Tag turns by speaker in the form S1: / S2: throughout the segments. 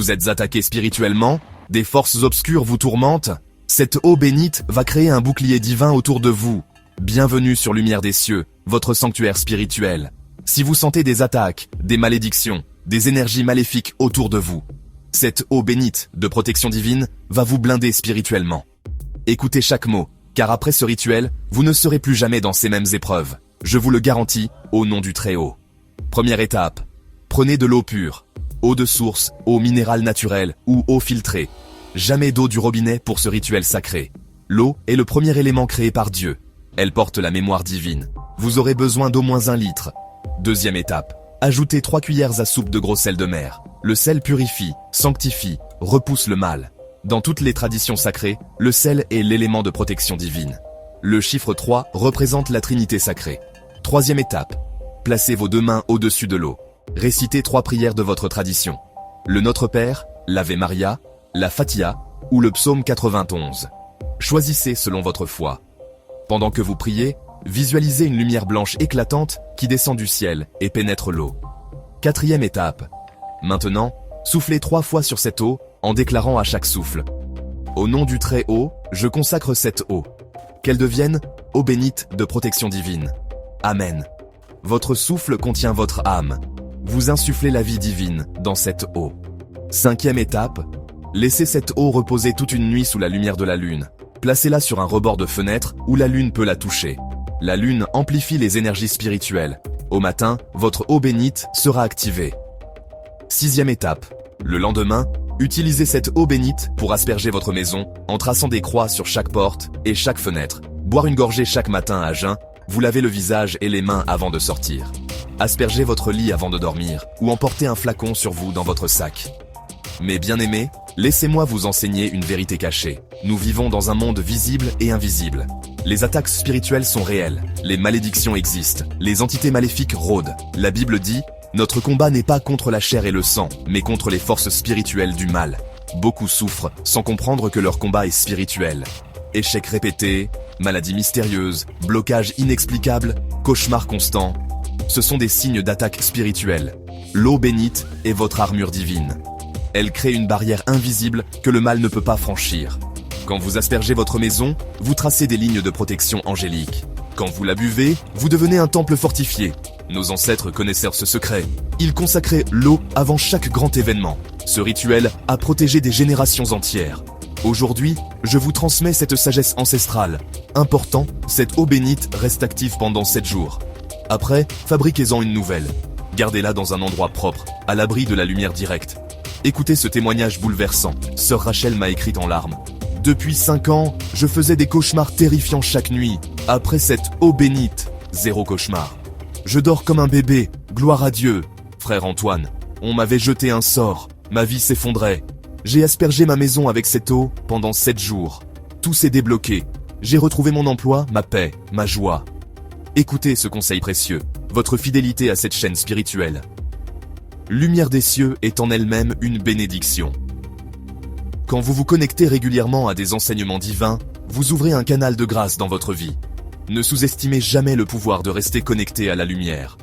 S1: Vous êtes attaqué spirituellement? Des forces obscures vous tourmentent? Cette eau bénite va créer un bouclier divin autour de vous. Bienvenue sur Lumière des Cieux, votre sanctuaire spirituel. Si vous sentez des attaques, des malédictions, des énergies maléfiques autour de vous, cette eau bénite de protection divine va vous blinder spirituellement. Écoutez chaque mot, car après ce rituel, vous ne serez plus jamais dans ces mêmes épreuves. Je vous le garantis, au nom du Très-Haut. Première étape. Prenez de l'eau pure. Eau de source, eau minérale naturelle ou eau filtrée. Jamais d'eau du robinet pour ce rituel sacré. L'eau est le premier élément créé par Dieu. Elle porte la mémoire divine. Vous aurez besoin d'au moins 1 litre. Deuxième étape. Ajoutez 3 cuillères à soupe de gros sel de mer. Le sel purifie, sanctifie, repousse le mal. Dans toutes les traditions sacrées, le sel est l'élément de protection divine. Le chiffre 3 représente la Trinité sacrée. Troisième étape. Placez vos 2 mains au-dessus de l'eau. Récitez 3 prières de votre tradition. Le Notre Père, l'Ave Maria, la Fatiha ou le Psaume 91. Choisissez selon votre foi. Pendant que vous priez, visualisez une lumière blanche éclatante qui descend du ciel et pénètre l'eau. Quatrième étape. Maintenant, soufflez 3 fois sur cette eau en déclarant à chaque souffle: au nom du Très-Haut, je consacre cette eau. Qu'elle devienne eau bénite de protection divine. Amen. Votre souffle contient votre âme. Vous insufflez la vie divine dans cette eau. Cinquième étape. Laissez cette eau reposer toute une nuit sous la lumière de la lune. Placez-la sur un rebord de fenêtre où la lune peut la toucher. La lune amplifie les énergies spirituelles. Au matin, votre eau bénite sera activée. Sixième étape. Le lendemain, utilisez cette eau bénite pour asperger votre maison en traçant des croix sur chaque porte et chaque fenêtre. Boire une gorgée chaque matin à jeun. Vous lavez le visage et les mains avant de sortir. Aspergez votre lit avant de dormir ou emportez un flacon sur vous dans votre sac. Mes bien-aimés, laissez-moi vous enseigner une vérité cachée. Nous vivons dans un monde visible et invisible. Les attaques spirituelles sont réelles, les malédictions existent, les entités maléfiques rôdent. La Bible dit: notre combat n'est pas contre la chair et le sang, mais contre les forces spirituelles du mal. Beaucoup souffrent sans comprendre que leur combat est spirituel. Échecs répétés, maladies mystérieuses, blocages inexplicables, cauchemars constants. Ce sont des signes d'attaque spirituelle. L'eau bénite est votre armure divine. Elle crée une barrière invisible que le mal ne peut pas franchir. Quand vous aspergez votre maison, vous tracez des lignes de protection angélique. Quand vous la buvez, vous devenez un temple fortifié. Nos ancêtres connaissèrent ce secret. Ils consacraient l'eau avant chaque grand événement. Ce rituel a protégé des générations entières. Aujourd'hui, je vous transmets cette sagesse ancestrale. Important, cette eau bénite reste active pendant 7 jours. Après, fabriquez-en une nouvelle. Gardez-la dans un endroit propre, à l'abri de la lumière directe. Écoutez ce témoignage bouleversant. Sœur Rachel m'a écrit en larmes. Depuis 5 ans, je faisais des cauchemars terrifiants chaque nuit. Après cette eau bénite, 0 cauchemar. Je dors comme un bébé, gloire à Dieu. Frère Antoine, on m'avait jeté un sort, ma vie s'effondrait. J'ai aspergé ma maison avec cette eau pendant 7 jours. Tout s'est débloqué. J'ai retrouvé mon emploi, ma paix, ma joie. Écoutez ce conseil précieux, votre fidélité à cette chaîne spirituelle. Lumière des cieux est en elle-même une bénédiction. Quand vous vous connectez régulièrement à des enseignements divins, vous ouvrez un canal de grâce dans votre vie. Ne sous-estimez jamais le pouvoir de rester connecté à la lumière.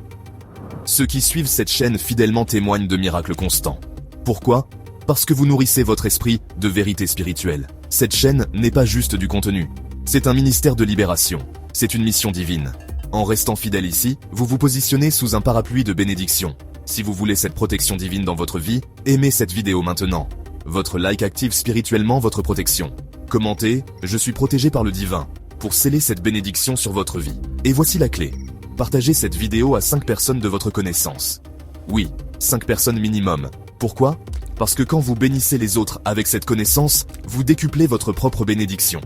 S1: Ceux qui suivent cette chaîne fidèlement témoignent de miracles constants. Pourquoi ? Parce que vous nourrissez votre esprit de vérité spirituelle. Cette chaîne n'est pas juste du contenu. C'est un ministère de libération. C'est une mission divine. En restant fidèle ici, vous vous positionnez sous un parapluie de bénédiction. Si vous voulez cette protection divine dans votre vie, aimez cette vidéo maintenant. Votre like active spirituellement votre protection. Commentez « Je suis protégé par le divin » pour sceller cette bénédiction sur votre vie. Et voici la clé. Partagez cette vidéo à 5 personnes de votre connaissance. Oui, 5 personnes minimum. Pourquoi ? Parce que quand vous bénissez les autres avec cette connaissance, vous décuplez votre propre bénédiction.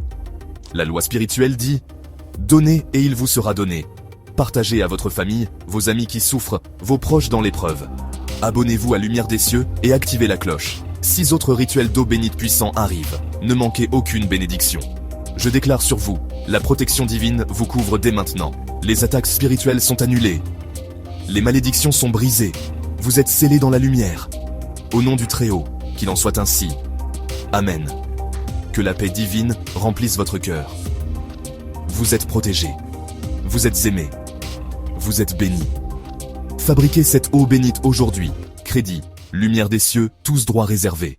S1: La loi spirituelle dit « Donnez et il vous sera donné ». Partagez à votre famille, vos amis qui souffrent, vos proches dans l'épreuve. Abonnez-vous à Lumière des Cieux et activez la cloche. 6 autres rituels d'eau bénite puissants arrivent. Ne manquez aucune bénédiction. Je déclare sur vous, la protection divine vous couvre dès maintenant. Les attaques spirituelles sont annulées. Les malédictions sont brisées. Vous êtes scellés dans la lumière. Au nom du Très-Haut, qu'il en soit ainsi. Amen. Que la paix divine remplisse votre cœur. Vous êtes protégés. Vous êtes aimés. Vous êtes bénis. Fabriquez cette eau bénite aujourd'hui. Crédit Lumière des cieux, tous droits réservés.